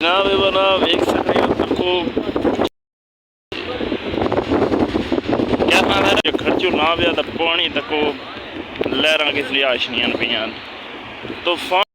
جناب والا ویک سکتے ہو کو کیا ہے جو خرچو نہ پیا تو پانی تکو لہراں کس لیے آشنیاں پیاں طوفان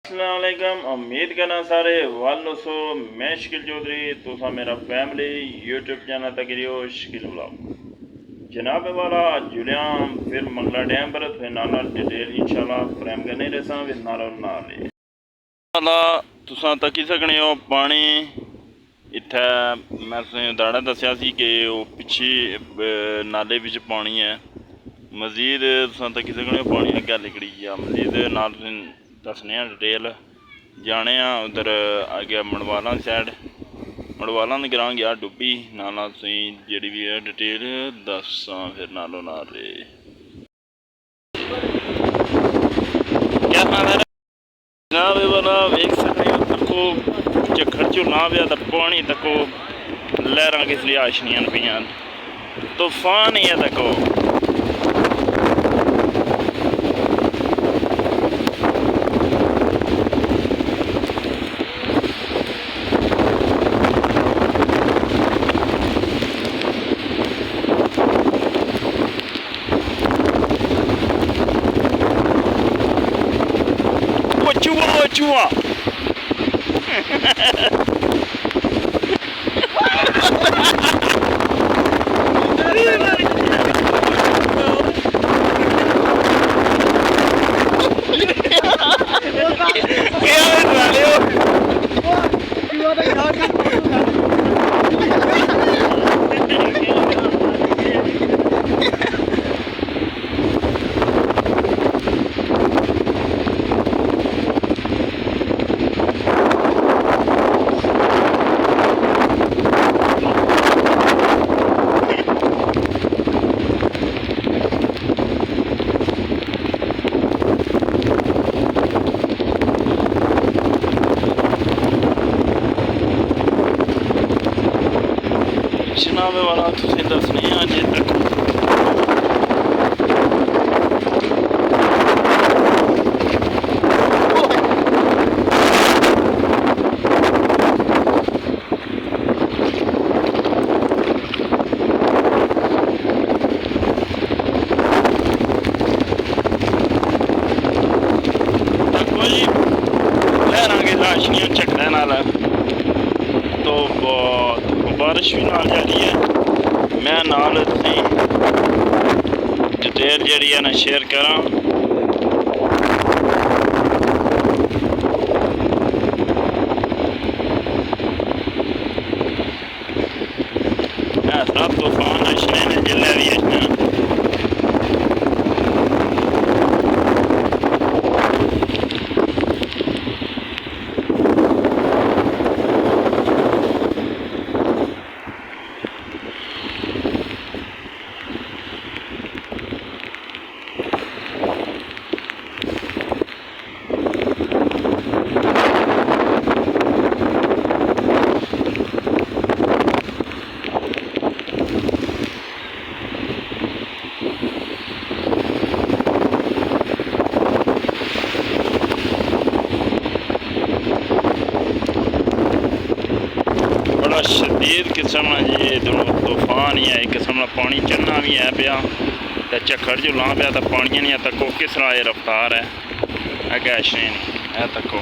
السلام علیکم امید کرنا سارے والو سو میں شکیل چودھری تو میرا فیملی یوٹیوب چینل تک ریو شکیل بلاگ جناب والا جولیاں پھر منگلا ڈیم پر پھر نانا ڈیٹیل انشاءاللہ فریم کرنے رساں پھر نارا نالے والا تساں تکی سکنے ہو پانی اتھا میں تسیں داڑا دسیا سی کہ وہ پچھے نالے وچ پانی ہے مزید تساں تکی سکنے ہو پانی اگے لکڑی گیا مزید نال تسیں دسنے ہیں ڈیٹیل جانے ہیں ادھر آگے منڈوالاں سائڈ منڈوالاں دے گراں گیا ڈبی نالا تسیں جیڑی بھی ہے ڈیٹیل دساں پھر نالو نالے کیا ہے جناب والا ویک سکتے ہو تکو جو خرچو نہ پیا تو پانی تکو لہراں کس لیے آشنیاں پیاں طوفان ہی ہے تکو چوہا جناب والا تسیں دسنے ہیں جے تک لہراں کے راشنیاں چکرے نال تو بارش بھی نال جا رہی ہے میں نال تسیں ڈیٹیل جیڑی ہے نا شیئر کراں سب طوفان اشنے نے جلے بھی اشنے شدید قسم جی طوفان ہی ہے ایک قسم کا پانی چڑھنا بھی ہے پیا تو چکر جو لاں پیا تو پانی نہیں ہے تکو کس طرح یہ رفتار ہے اگے اشنے نہیں ہے تکو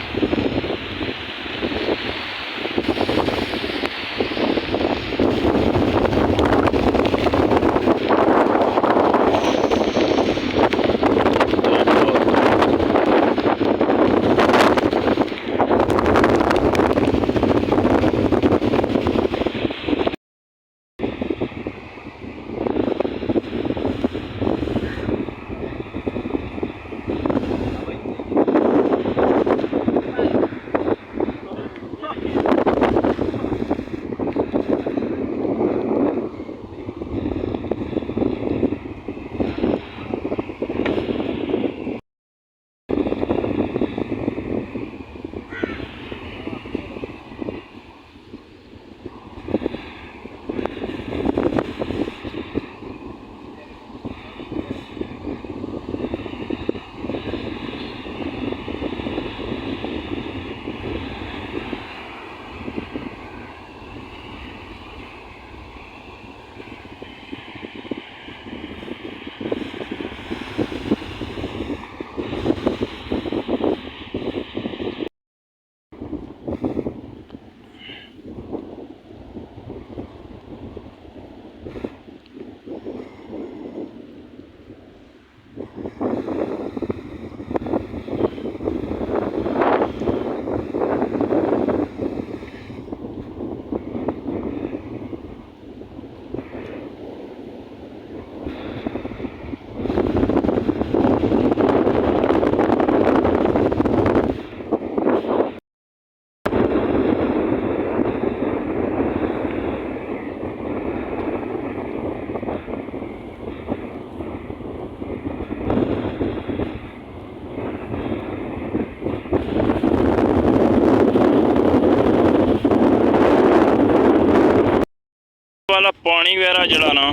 वाला पानी वगैरह जड़ा ना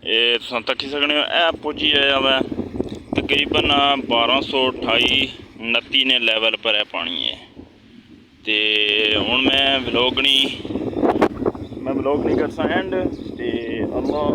ये तुम तक्की सकने हो, ए पुज्जी आया वै तकरीबन 1228-29 ने लैवल पर है पानी है। तो हूँ मैं व्लॉग नहीं कर सा एंड ते अल्लाह